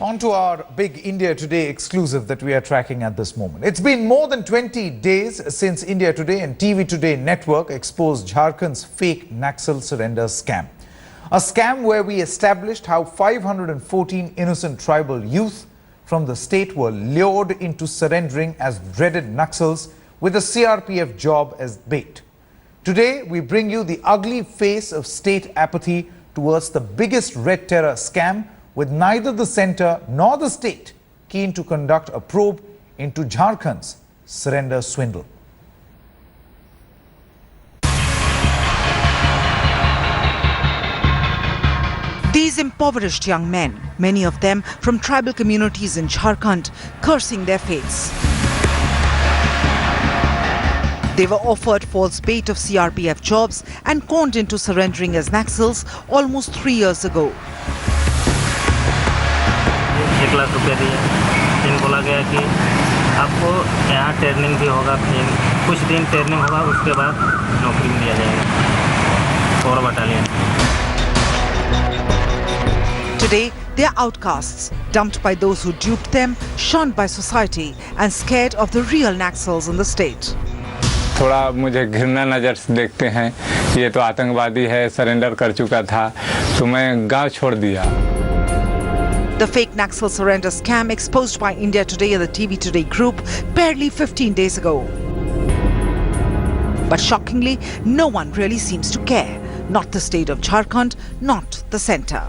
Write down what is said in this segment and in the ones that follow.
On to our big India Today exclusive that we are tracking at this moment. It's been more than 20 days since India Today and TV Today network exposed Jharkhand's fake Naxal surrender scam. A scam where we established how 514 innocent tribal youth from the state were lured into surrendering as dreaded Naxals with a CRPF job as bait. Today, we bring you the ugly face of state apathy towards the biggest red terror scam, with neither the centre nor the state keen to conduct a probe into Jharkhand's surrender swindle. These impoverished young men, many of them from tribal communities in Jharkhand, cursing their fates. They were offered false bait of CRPF jobs and conned into surrendering as Naxals almost 3 years ago. 1 lakh रुपए दिए, फिर बोला गया कि आपको यहाँ training भी होगा, फिर कुछ दिन ट्रेनिंग होगा, उसके बाद नौकरी में दिया जाएगा और battalion. Today, they are outcasts, dumped by those who duped them, shunned by society and scared of the real Naxals in the state. थोड़ा मुझे घृणा नज़र से देखते हैं, ये तो आतंकवादी है, सरेंडर कर चुका था, तो मैं गांव छोड़ दिया. The fake Naxal surrender scam exposed by India Today and the TV Today group barely 15 days ago. But shockingly, no one really seems to care. Not the state of Jharkhand, not the centre.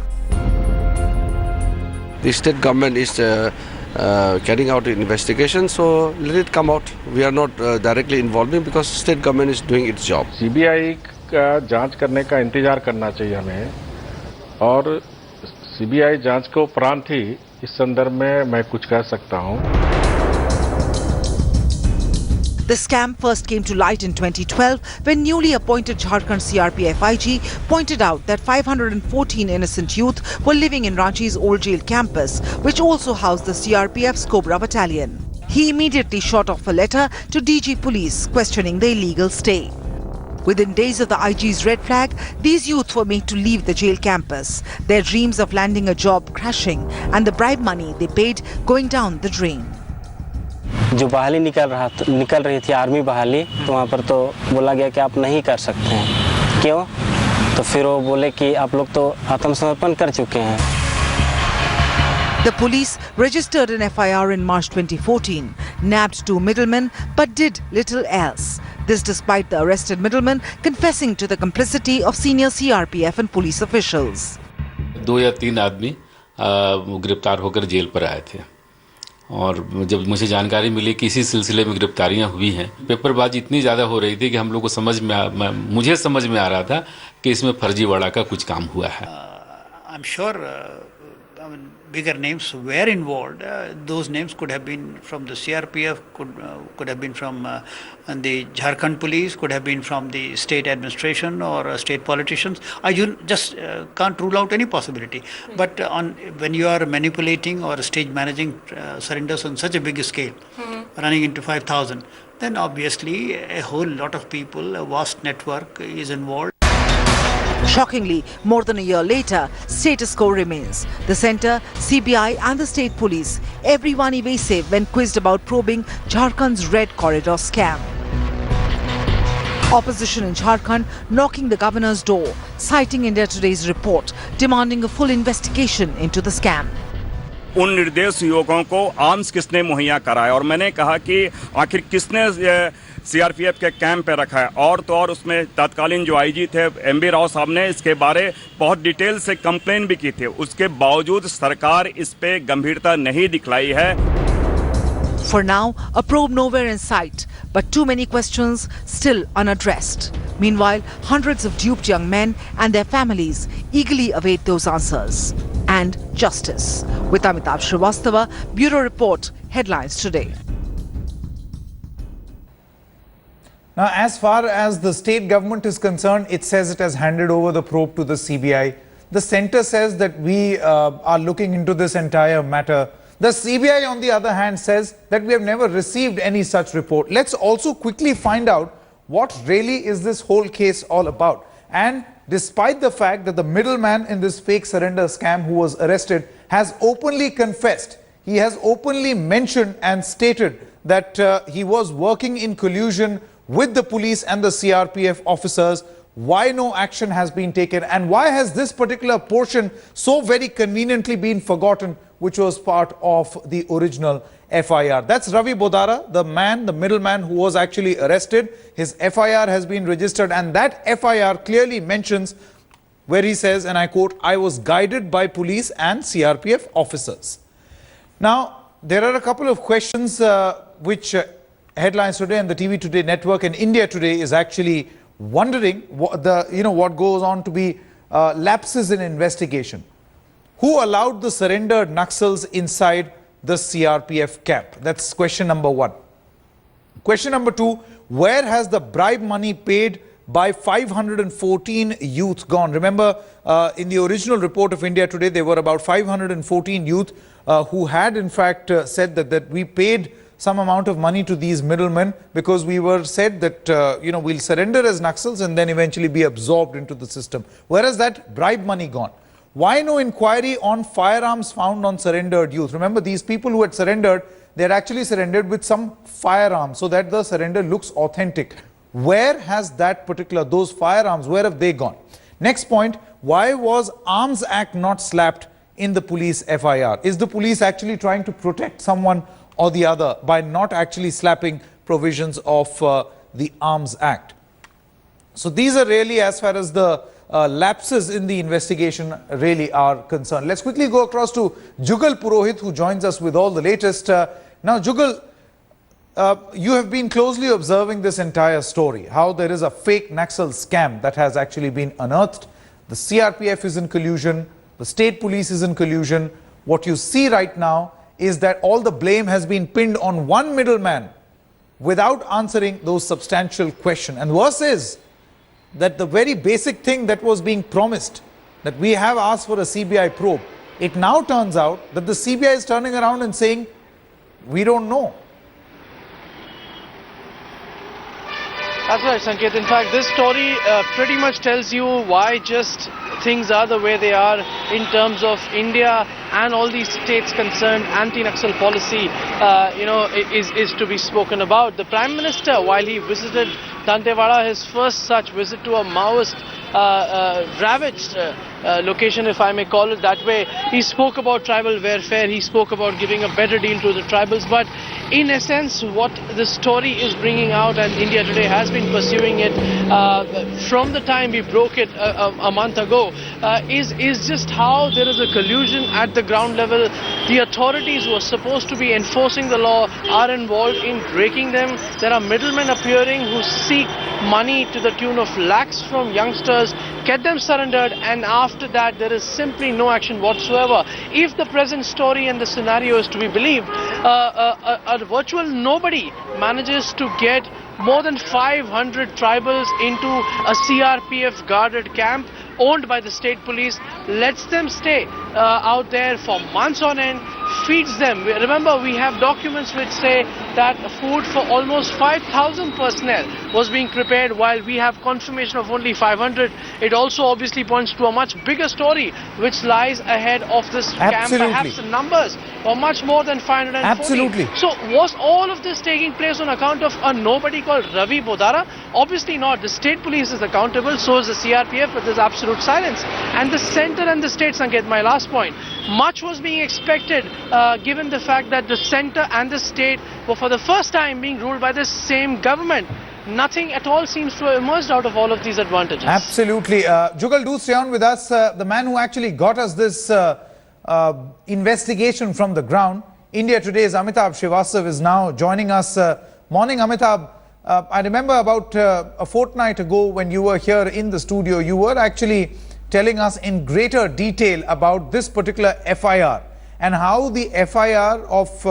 The state government is carrying out an investigation, so let it come out. We are not directly involving because state government is doing its job. CBI का जांच करने का इंतजार करना चाहिए हमें, और CBI जांच के उपरांत ही इस संदर्भ में मैं कुछ कह सकता हूं. The scam first came to light in 2012 when newly appointed Jharkhand CRPF IG pointed out that 514 innocent youth were living in Ranchi's old jail campus, which also housed the CRPF's Cobra battalion. He immediately shot off a letter to DG Police questioning the illegal stay. Within days of the IG's red flag, these youth were made to leave the jail campus, their dreams of landing a job crashing and the bribe money they paid going down the drain. जो बहाली निकल रही थी army बहाली, तो वहाँ पर तो बोला गया कि आप नहीं कर सकते हैं. क्यों? तो फिर वो बोले कि आप लोग तो आत्मसमर्पण कर चुके हैं. The police registered an FIR in March 2014, nabbed 2 middlemen but did little else. This despite the arrested middlemen confessing to the complicity of senior CRPF and police officials. 2 या 3 आदमी गिरफ्तार होकर जेल पर आए थे, और जब मुझे जानकारी मिली कि इसी सिलसिले में गिरफ्तारियां हुई हैं, पेपरबाजी इतनी ज़्यादा हो रही थी कि हम लोग को मुझे समझ में आ रहा था कि इसमें फर्जीवाड़ा का कुछ काम हुआ है. I'm sure bigger names were involved. Those names could have been from the CRPF, could have been from the Jharkhand police, could have been from the state administration or state politicians. I just can't rule out any possibility. But when you are manipulating or stage managing surrenders on such a big scale, running into 5,000, then obviously a whole lot of people, a vast network is involved. Shockingly, more than a year later, status quo remains. The centre, CBI and the state police, everyone evasive when quizzed about probing Jharkhand's red corridor scam. Opposition in Jharkhand knocking the governor's door, citing India Today's report, demanding a full investigation into the scam. उन निर्देश युवकों को arms किसने मुहैया कराया, और मैंने कहा कि आखिर किसने CRPF के कैंप पे रखा है, और तो और उसमें तत्कालीन जो IG थे MB राव साहब ने इसके बारे बहुत डिटेल से कंप्लेन भी की थी. उसके बावजूद सरकार इस पे गंभीरता नहीं दिखलाई है. For now, a probe nowhere in sight, but too many questions still unaddressed. Meanwhile, hundreds of duped young men and their families eagerly await those answers and justice. With Amitabh Srivastava, Bureau Report, Headlines Today. Now, as far as the state government is concerned, it says it has handed over the probe to the CBI. The centre says that we are looking into this entire matter. The CBI, on the other hand, says that we have never received any such report. Let's also quickly find out what really is this whole case all about. And despite the fact that the middleman in this fake surrender scam who was arrested has openly confessed. He has openly mentioned and stated that he was working in collusion with the police and the CRPF officers. Why no action has been taken, and why has this particular portion so very conveniently been forgotten, which was part of the original FIR? That's Ravi Bodara, the middleman who was actually arrested. His FIR has been registered, and that FIR clearly mentions where he says, and I quote, "I was guided by police and CRPF officers." Now, there are a couple of questions which Headlines Today and the TV Today network and India Today is actually wondering what goes on to be lapses in investigation. Who allowed the surrendered Naxals inside the CRPF camp? That's question number one. Question number two, where has the bribe money paid by 514 youth gone? Remember, in the original report of India Today, there were about 514 youth who had in fact said that we paid some amount of money to these middlemen because we were said that, we'll surrender as Naxals and then eventually be absorbed into the system. Where has that bribe money gone? Why no inquiry on firearms found on surrendered youth? Remember, these people who had surrendered, they had actually surrendered with some firearms so that the surrender looks authentic. Where has those firearms, where have they gone? Next point, why was Arms Act not slapped in the police FIR? Is the police actually trying to protect someone or the other by not actually slapping provisions of the Arms Act? So these are really, as far as the lapses in the investigation really are concerned. Let's quickly go across to Jugal Purohit, who joins us with all the latest. Now, Jugal, you have been closely observing this entire story, how there is a fake Naxal scam that has actually been unearthed. The CRPF is in collusion, the state police is in collusion. What you see right now is that all the blame has been pinned on one middleman without answering those substantial questions. And worse is that the very basic thing that was being promised, that we have asked for a CBI probe, it now turns out that the CBI is turning around and saying, we don't know. That's right, Sanket. In fact, this story pretty much tells you why just things are the way they are in terms of India and all these states concerned. Anti-Naxal policy, is to be spoken about. The Prime Minister, while he visited Dantewada, his first such visit to a Maoist ravaged location, if I may call it that way, he spoke about tribal welfare, he spoke about giving a better deal to the tribals, but in essence what the story is bringing out, and India Today has been pursuing it from the time we broke it a month ago, is just how there is a collusion at the ground level. The authorities who are supposed to be enforcing the law are involved in breaking them. There are middlemen appearing who seek money to the tune of lakhs from youngsters, get them surrendered, and after that there is simply no action whatsoever. If the present story and the scenario is to be believed, a virtual nobody manages to get more than 500 tribals into a CRPF guarded camp owned by the state police, lets them stay out there for months on end, feeds them. Remember, we have documents which say that food for almost 5,000 personnel was being prepared, while we have confirmation of only 500. It also obviously points to a much bigger story which lies ahead of this camp. Perhaps the numbers are much more than 540. Absolutely. So was all of this taking place on account of a nobody called Ravi Bodara? Obviously not. The state police is accountable, so is the CRPF, but there's absolute silence. And the centre and the state, Sanket, my last point, much was being expected given the fact that the centre and the state were for the first time being ruled by the same government. Nothing at all seems to have emerged out of all of these advantages. Absolutely. Jugal, do stay on with us. The man who actually got us this investigation from the ground, India Today's Amitabh Srivastav, is now joining us. Morning, Amitabh. I remember about a fortnight ago when you were here in the studio, you were actually telling us in greater detail about this particular FIR and how the FIR of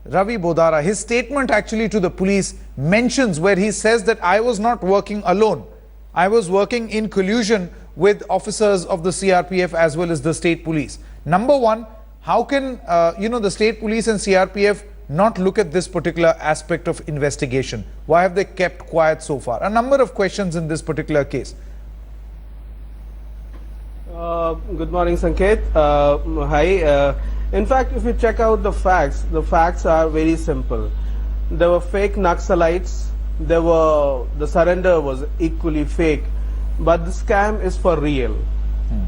Ravi Bodara, his statement actually to the police mentions where he says that I was not working alone. I was working in collusion with officers of the CRPF as well as the state police. Number one, how can the state police and CRPF not look at this particular aspect of investigation? Why have they kept quiet so far? A number of questions in this particular case. Good morning, Sanket. Hi. In fact, if you check out the facts are very simple. There were fake Naxalites. The surrender was equally fake, but the scam is for real.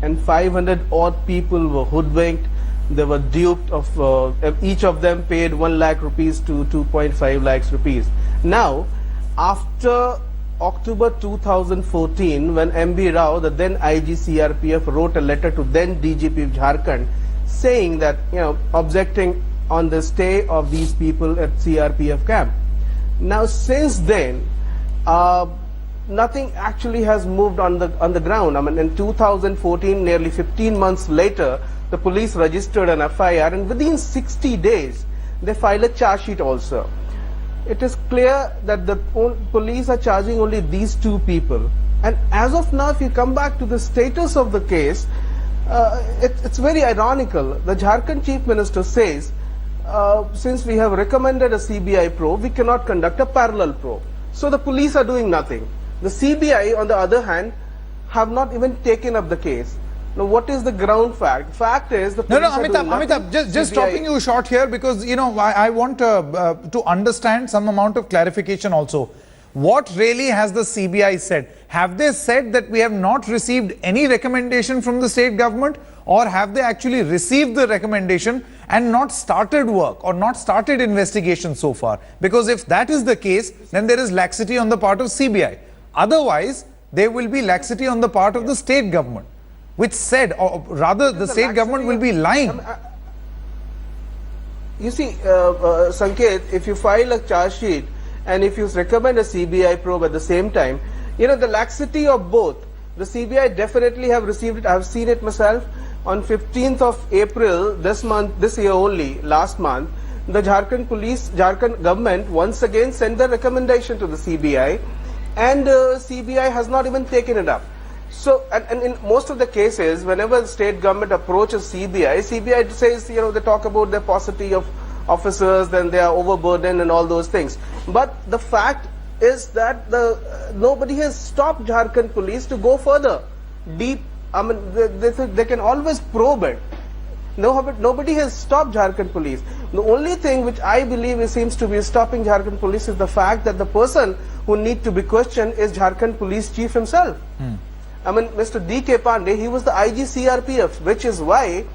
And 500 odd people were hoodwinked. They were duped of, each of them paid 1 lakh rupees to 2.5 lakhs rupees. Now, after October 2014, when MB Rao, the then IG CRPF, wrote a letter to then DGP of Jharkhand saying that, objecting on the stay of these people at CRPF camp. Now, since then, nothing actually has moved on the ground. I mean, in 2014, nearly 15 months later, the police registered an FIR, and within 60 days, they filed a charge sheet also. It is clear that the police are charging only these 2 people. And as of now, if you come back to the status of the case, it's very ironical. The Jharkhand Chief Minister says, since we have recommended a CBI probe, we cannot conduct a parallel probe. So the police are doing nothing. The CBI, on the other hand, have not even taken up the case. Now, what is the ground fact? Fact is the police Amitabh, just stopping you short here because, I want to understand some amount of clarification also. What really has the CBI said? Have they said that we have not received any recommendation from the state government, or have they actually received the recommendation and not started work or not started investigation so far? Because if that is the case, then there is laxity on the part of CBI. Otherwise, there will be laxity on the part of the state government, which said, or rather the state government will be lying. You see, Sanket, if you file a charge sheet and if you recommend a CBI probe at the same time, the laxity of both, the CBI definitely have received it. I have seen it myself. On 15th of April, this year only, last month, the Jharkhand government once again sent the recommendation to the CBI, and CBI has not even taken it up. So, and in most of the cases, whenever the state government approaches CBI says, they talk about the paucity of officers, then they are overburdened and all those things. But the fact is that nobody has stopped Jharkhand police to go further, deep. I mean, they can always probe it. Nobody has stopped Jharkhand police. The only thing which I believe seems to be stopping Jharkhand police is the fact that the person who need to be questioned is Jharkhand police chief himself. I mean, Mr. D.K. Pandey, he was the IG CRPF, which is why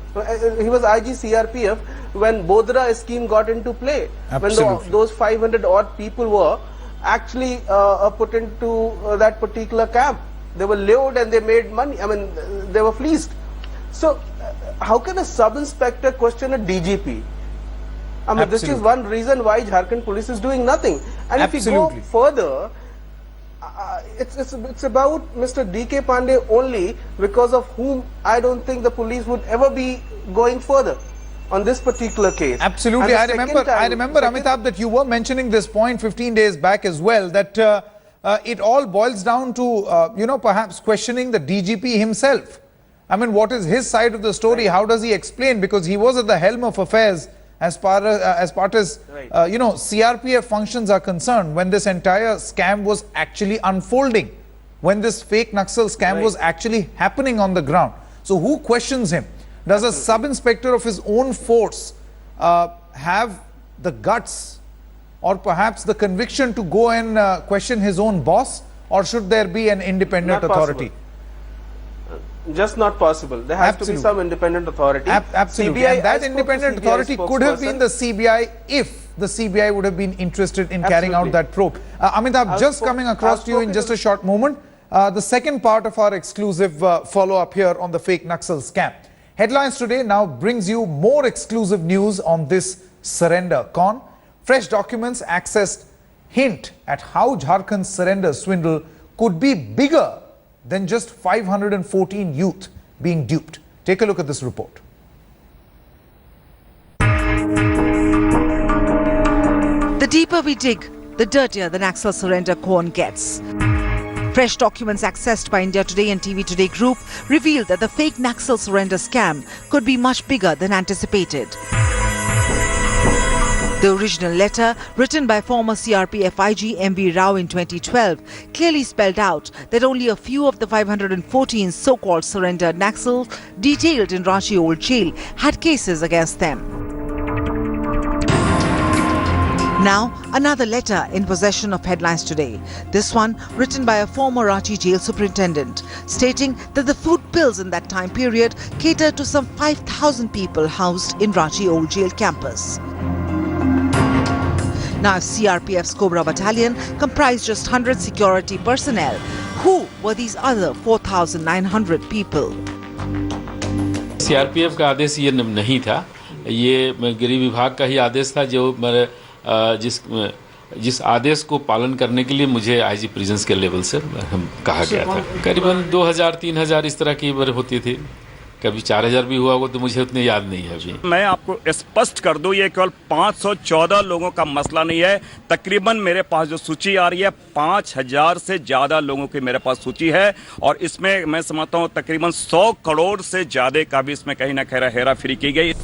he was IG CRPF when Bodra scheme got into play. Absolutely. When those 500 odd people were actually put into that particular camp. They were lured and they made money. I mean, they were fleeced. So, how can a sub-inspector question a DGP? I mean, this is one reason why Jharkhand police is doing nothing. And if you go further, it's about Mr. D.K. Pandey only, because of whom I don't think the police would ever be going further on this particular case. Absolutely. I remember, Amitabh, that you were mentioning this point 15 days back as well, that it all boils down to, perhaps questioning the DGP himself. I mean, what is his side of the story? How does he explain? Because he was at the helm of affairs as part as CRPF functions are concerned when this entire scam was actually unfolding, when this fake Naxal scam was actually happening on the ground. So who questions him? Does a sub-inspector of his own force have the guts or perhaps the conviction to go and question his own boss, or should there be an independent authority? Just not possible. There has to be some independent authority. Absolutely. CBI, and that independent authority could have been the CBI if the CBI would have been interested in carrying out that probe. Amitabh, just coming across to you in just a short moment, the second part of our exclusive follow-up here on the fake Naxal scam. Headlines Today now brings you more exclusive news on this surrender con. Fresh documents accessed hint at how Jharkhand's surrender swindle could be bigger than just 514 youth being duped. Take a look at this report. The deeper we dig, the dirtier the Naxal surrender con gets. Fresh documents accessed by India Today and TV Today Group revealed that the fake Naxal surrender scam could be much bigger than anticipated. The original letter, written by former CRPF IG MV Rao in 2012, clearly spelled out that only a few of the 514 so-called surrendered Naxals detailed in Ranchi Old Jail had cases against them. Now, another letter in possession of Headlines Today. This one written by a former Ranchi jail superintendent, stating that the food bills in that time period catered to some 5,000 people housed in Ranchi Old Jail campus. Now, if CRPF's Cobra Battalion comprised just 100 security personnel, who were these other 4,900 people? CRPF का आदेश ये नहीं था, ये गृह विभाग का ही आदेश था जो जिस आदेश को पालन करने के लिए मुझे आईजी प्रिजन्स के लेवल से कहा गया था। करीबन 2000-3000 इस तरह की उम्र होती थी, कभी 4000 भी हुआ होगा तो मुझे उतने याद नहीं है अभी। मैं आपको स्पष्ट कर दूं, ये केवल 514 लोगों का मसला नहीं है। तकरीबन मेरे पास जो सूची आ रही है 5000 से ज़्यादा लोगों की मेरे पास सूची है, और इसमें मैं समझता हूँ तकरीबन 100 करोड़ से ज़्यादा का भी इसमें कहीं ना कहीं हेराफेरी की गई।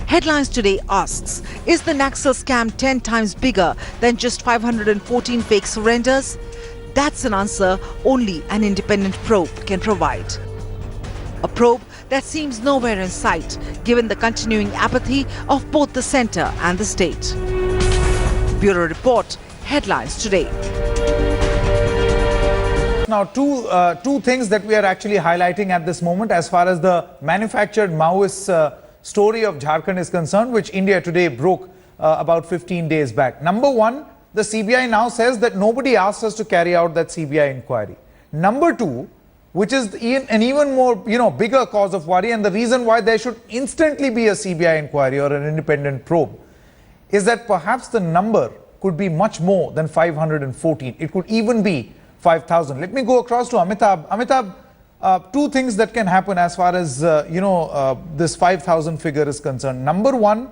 Headlines Today asks, is the Naxal scam 10 times bigger than just 514 fake surrenders? That's an answer only an independent probe can provide. A probe that seems nowhere in sight, given the continuing apathy of both the centre and the state. Bureau Report, Headlines Today. Now, two things that we are actually highlighting at this moment as far as the manufactured Maoist story of Jharkhand is concerned, which India Today broke about 15 days back. Number one, the CBI now says that nobody asked us to carry out that CBI inquiry. Number two, which is an even more, bigger cause of worry, and the reason why there should instantly be a CBI inquiry or an independent probe, is that perhaps the number could be much more than 514. It could even be 5,000. Let me go across to Amitabh. Amitabh, two things that can happen as far as, this 5,000 figure is concerned. Number one,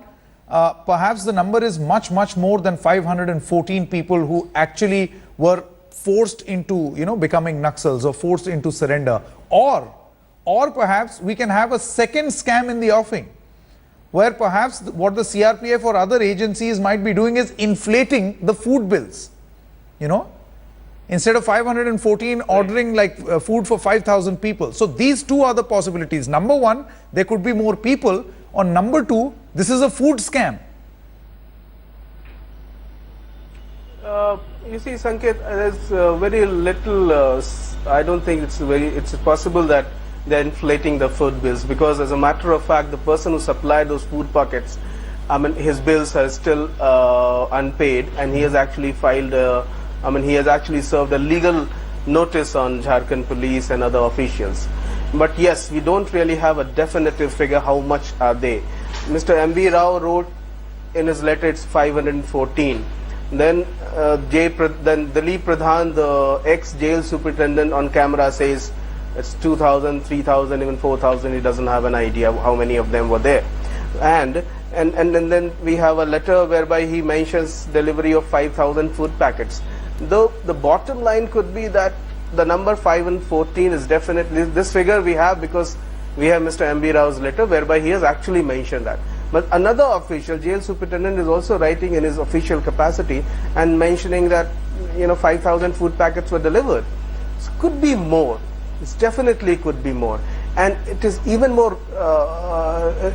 perhaps the number is much, much more than 514 people who actually were forced into, becoming Naxals or forced into surrender. Or perhaps we can have a second scam in the offing, where perhaps what the CRPF or other agencies might be doing is inflating the food bills, Instead of 514, ordering food for 5,000 people. So these two are the possibilities. Number one, there could be more people. Or number two, this is a food scam. You see, Sanket, there's very little, I don't think it's possible that they're inflating the food bills, because as a matter of fact, the person who supplied those food packets, his bills are still unpaid, and he has actually filed he has actually served a legal notice on Jharkhand police and other officials. But yes, we don't really have a definitive figure how much are they. Mr. MB Rao wrote in his letter it's 514. Then Dilip Pradhan, the ex-jail superintendent, on camera says it's 2,000, 3,000, even 4,000. He doesn't have an idea how many of them were there. And then we have a letter whereby he mentions delivery of 5,000 food packets. Though the bottom line could be that the number 514 is definitely this figure we have because we have Mr. MB Rao's letter whereby he has actually mentioned that. But another official, jail superintendent, is also writing in his official capacity and mentioning that 5,000 food packets were delivered. So it could be more. It definitely could be more. And it is even more,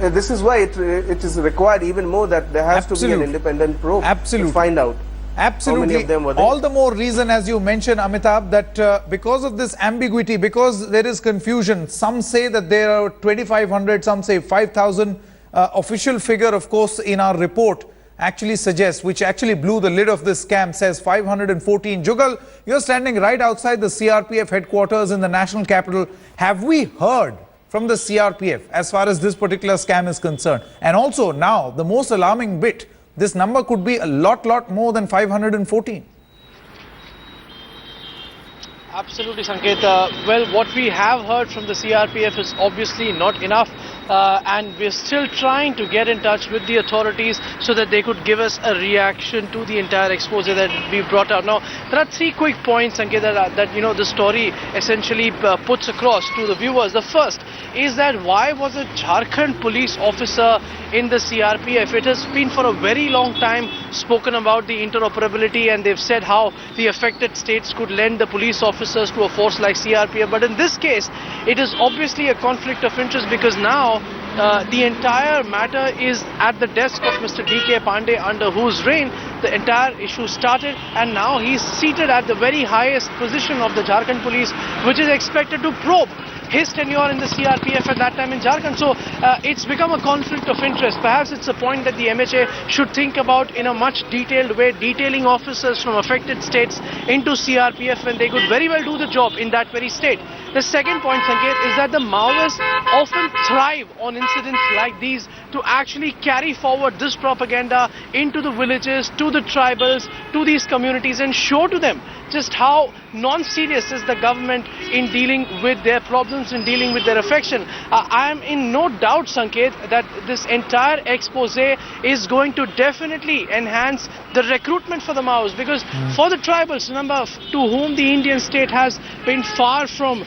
this is why it is required even more that there has to be an independent probe to find out. Absolutely. How many of them were there. All the more reason, as you mentioned, Amitabh, that because of this ambiguity, because there is confusion, some say that there are 2,500, some say 5,000. Official figure, of course, in our report actually suggests, which actually blew the lid of this scam, says 514. Jugal, you're standing right outside the CRPF headquarters in the national capital. Have we heard from the CRPF as far as this particular scam is concerned? And also now, the most alarming bit, this number could be a lot more than 514. Absolutely, Sanket. Well, what we have heard from the CRPF is obviously not enough. and we're still trying to get in touch with the authorities so that they could give us a reaction to the entire expose that we brought out. Now, there are 3 quick points, Sanket, that the story essentially puts across to the viewers. The first is that why was a Jharkhand police officer in the CRPF? It has been for a very long time spoken about the interoperability, and they've said how the affected states could lend the police officers to a force like CRPF. But in this case, it is obviously a conflict of interest, because now the entire matter is at the desk of Mr. D.K. Pandey, under whose reign the entire issue started, and now he's seated at the very highest position of the Jharkhand police, which is expected to probe his tenure in the CRPF at that time in Jharkhand. So it's become a conflict of interest. Perhaps it's a point that the MHA should think about in a much detailed way, detailing officers from affected states into CRPF when they could very well do the job in that very state. The second point, Sanket, is that the Maoists often thrive on incidents like these to actually carry forward this propaganda into the villages, to the tribals, to these communities, and show to them just how non-serious is the government in dealing with their problems, in dealing with their affection. I am in no doubt, Sanket, that this entire expose is going to definitely enhance the recruitment for the Maos, because for the tribals, remember, to whom the Indian state has been far from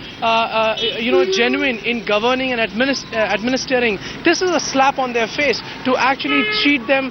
genuine in governing and administering, this is a slap on their face to actually cheat them,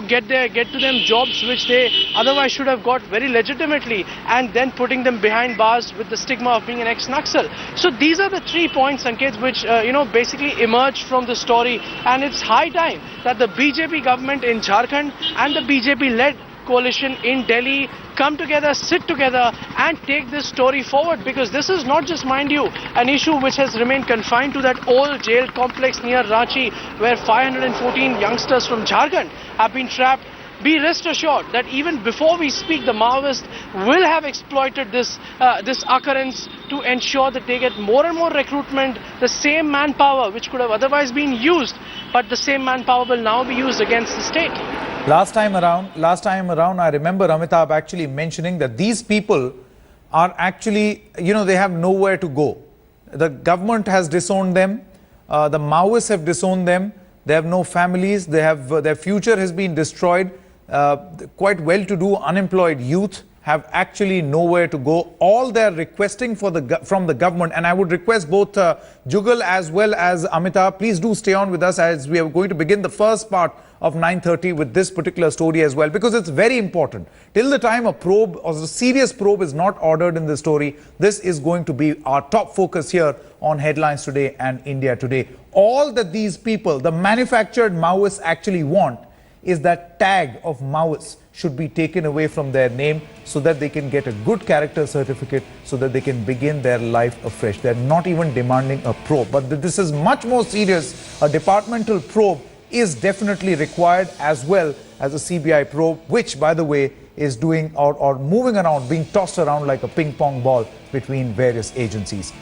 get to them jobs which they otherwise should have got very legitimately, and then putting them behind bars with the stigma of being an ex-Naxal. So these are the 3 points, Sanket, which basically emerge from the story, and it's high time that the BJP government in Jharkhand and the BJP-led coalition in Delhi come together, sit together, and take this story forward, because this is not just, mind you, an issue which has remained confined to that old jail complex near Ranchi, where 514 youngsters from Jharkhand have been trapped. Be rest assured that even before we speak, the Maoists will have exploited this occurrence to ensure that they get more and more recruitment, the same manpower which could have otherwise been used, but the same manpower will now be used against the state. Last time around, I remember Amitabh actually mentioning that these people are actually, they have nowhere to go. The government has disowned them. The Maoists have disowned them. They have no families. They have their future has been destroyed. Quite well-to-do unemployed youth have actually nowhere to go. All they're requesting from the government, and I would request both Jugal as well as Amitabh, please do stay on with us, as we are going to begin the first part of 9:30 with this particular story as well, because it's very important. Till the time a probe or a serious probe is not ordered in the story, this is going to be our top focus here on Headlines Today and India Today. All that these people, the manufactured Maoists, actually want is that tag of Maoists should be taken away from their name, so that they can get a good character certificate, so that they can begin their life afresh. They're not even demanding a probe, but this is much more serious. A departmental probe is definitely required, as well as a CBI probe, which, by the way, is doing or moving around, being tossed around like a ping pong ball between various agencies.